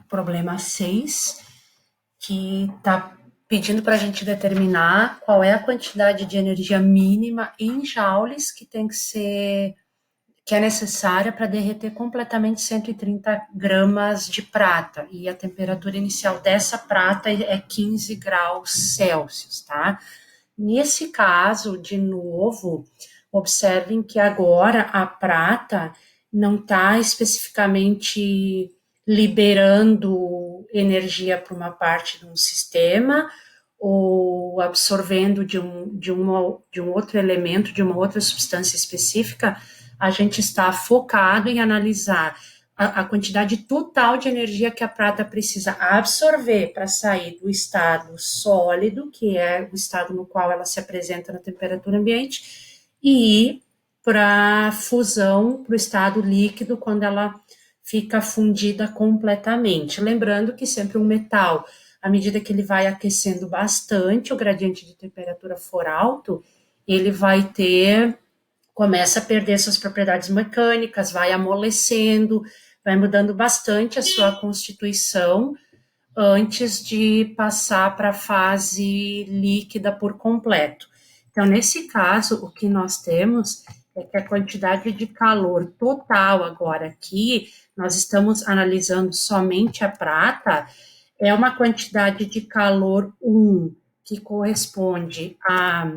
problema 6, que está pedindo para a gente determinar qual é a quantidade de energia mínima em joules que é necessária para derreter completamente 130 gramas de prata, e a temperatura inicial dessa prata é 15 graus Celsius, tá? Nesse caso, de novo, observem que agora a prata não está especificamente liberando energia para uma parte de um sistema ou absorvendo de um outro elemento, de uma outra substância específica. A gente está focado em analisar a quantidade total de energia que a prata precisa absorver para sair do estado sólido, que é o estado no qual ela se apresenta na temperatura ambiente, e ir para fusão, para o estado líquido, quando ela fica fundida completamente. Lembrando que sempre um metal, à medida que ele vai aquecendo bastante, o gradiente de temperatura for alto, ele começa a perder suas propriedades mecânicas, vai amolecendo, vai mudando bastante a sua constituição antes de passar para a fase líquida por completo. Então, nesse caso, o que nós temos é que a quantidade de calor total agora aqui, nós estamos analisando somente a prata, é uma quantidade de calor 1, que corresponde a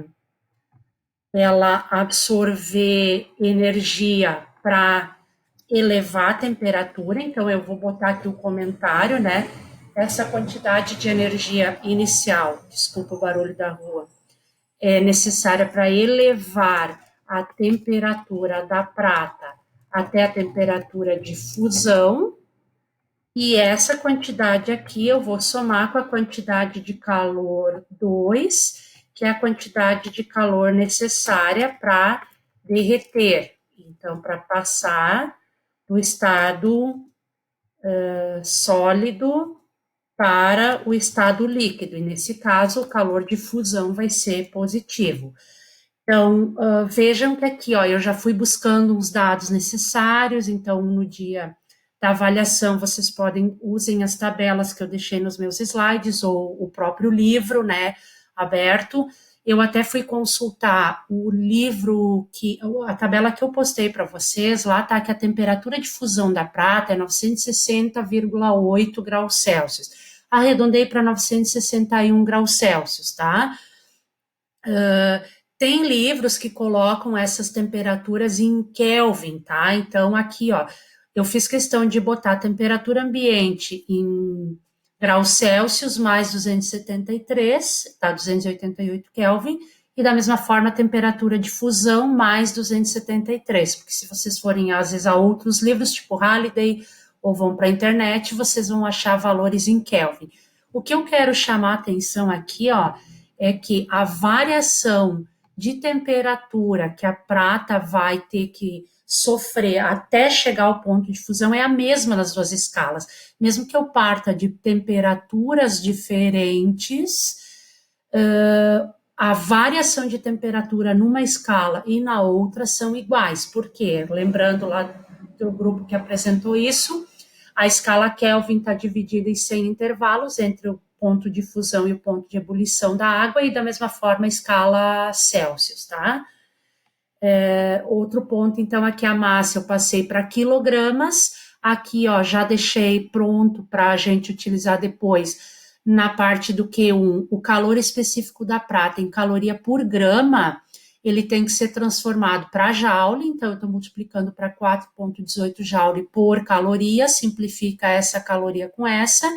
ela absorver energia para elevar a temperatura. Então, eu vou botar aqui o comentário, né? Essa quantidade de energia inicial, desculpa o barulho da rua, é necessária para elevar a temperatura da prata até a temperatura de fusão, e essa quantidade aqui eu vou somar com a quantidade de calor 2, que é a quantidade de calor necessária para derreter. Então, para passar do estado sólido para o estado líquido, e nesse caso o calor de fusão vai ser positivo. Então, vejam que aqui, ó, eu já fui buscando os dados necessários, então no dia da avaliação vocês usem as tabelas que eu deixei nos meus slides, ou o próprio livro, né, aberto. Eu até fui consultar o livro, a tabela que eu postei para vocês, lá tá que a temperatura de fusão da prata é 960,8 graus Celsius. Arredondei para 961 graus Celsius, tá? Tem livros que colocam essas temperaturas em Kelvin, tá? Então, aqui, ó, eu fiz questão de botar a temperatura ambiente em graus Celsius mais 273, tá? 288 Kelvin, e da mesma forma a temperatura de fusão mais 273, porque se vocês forem, às vezes, a outros livros, tipo Halliday, ou vão para a internet, vocês vão achar valores em Kelvin. O que eu quero chamar a atenção aqui, ó, é que a variação de temperatura que a prata vai ter que sofrer até chegar ao ponto de fusão é a mesma nas duas escalas. Mesmo que eu parta de temperaturas diferentes, a variação de temperatura numa escala e na outra são iguais. Por quê? Lembrando lá do grupo que apresentou isso, a escala Kelvin está dividida em 100 intervalos entre o ponto de fusão e o ponto de ebulição da água, e da mesma forma a escala Celsius, tá? Outro ponto, então, aqui a massa eu passei para quilogramas, aqui, ó, já deixei pronto para a gente utilizar depois, na parte do Q1, o calor específico da prata em caloria por grama, ele tem que ser transformado para joule, então eu estou multiplicando para 4,18 joule por caloria, simplifica essa caloria com essa,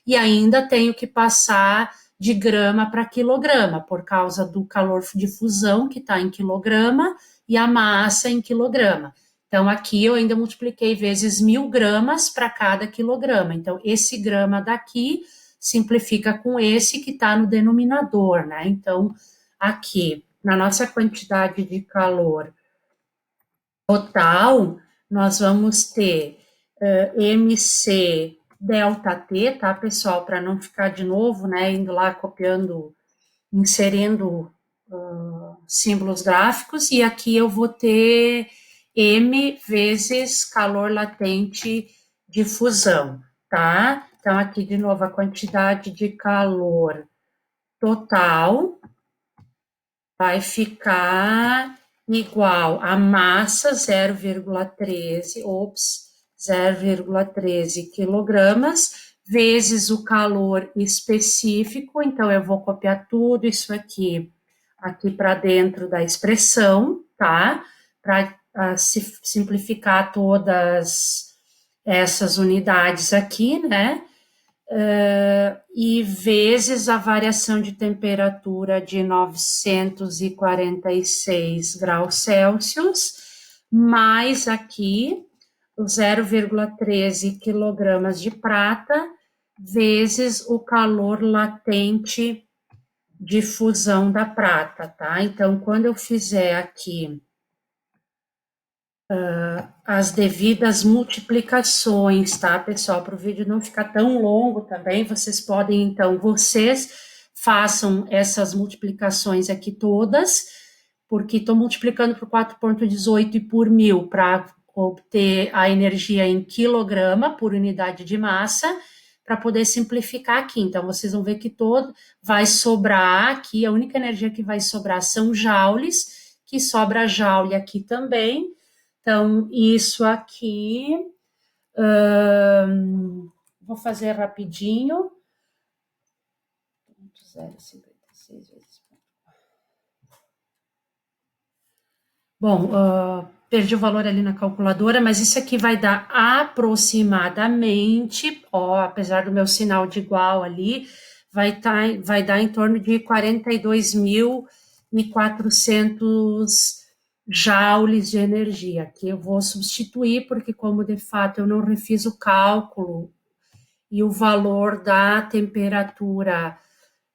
e ainda tenho que passar de grama para quilograma, por causa do calor de fusão, que está em quilograma, e a massa em quilograma. Então, aqui eu ainda multipliquei vezes 1.000 gramas para cada quilograma. Então, esse grama daqui simplifica com esse que está no denominador, né? Então, aqui, na nossa quantidade de calor total, nós vamos ter MC delta T, tá, pessoal? Para não ficar de novo, né, indo lá copiando, inserindo símbolos gráficos, e aqui eu vou ter M vezes calor latente de fusão. tá? Então, aqui de novo, a quantidade de calor total vai ficar igual a massa 0,13 quilogramas, vezes o calor específico. Então, eu vou copiar tudo isso aqui para dentro da expressão, tá? Para simplificar todas essas unidades aqui, né? E vezes a variação de temperatura de 946 graus Celsius, mais aqui o 0,13 quilogramas de prata, vezes o calor latente de fusão da prata, tá? Então, quando eu fizer aqui as devidas multiplicações, tá, pessoal? Para o vídeo não ficar tão longo também, vocês podem, então, vocês façam essas multiplicações aqui todas, porque estou multiplicando por 4,18 e por 1000 para obter a energia em quilograma por unidade de massa, para poder simplificar aqui. Então, vocês vão ver que todo vai sobrar aqui, a única energia que vai sobrar são joules, que sobra joule aqui também. Então, isso aqui, vou fazer rapidinho. 0,56 vezes. Bom, perdi o valor ali na calculadora, mas isso aqui vai dar aproximadamente, apesar do meu sinal de igual ali, vai dar em torno de 42.400 joules de energia, que eu vou substituir, porque como de fato eu não refiz o cálculo e o valor da temperatura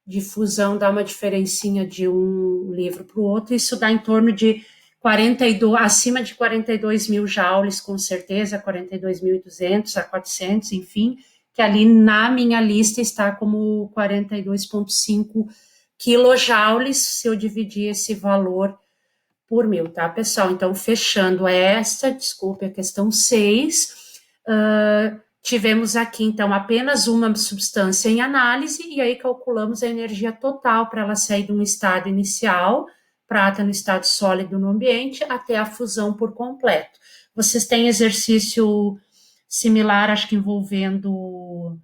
de fusão dá uma diferencinha de um livro para o outro, isso dá em torno de 42, acima de 42 mil joules, com certeza, 42.200 a 400, enfim, que ali na minha lista está como 42,5 quilojoules, se eu dividir esse valor por 1000, tá, pessoal? Então, fechando esta, desculpe, a questão 6, tivemos aqui, então, apenas uma substância em análise, e aí calculamos a energia total para ela sair de um estado inicial, prata no estado sólido no ambiente, até a fusão por completo. Vocês têm exercício similar, acho que envolvendo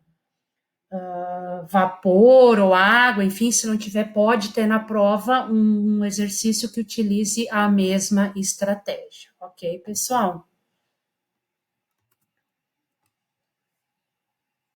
vapor ou água, enfim, se não tiver, pode ter na prova um exercício que utilize a mesma estratégia, ok, pessoal?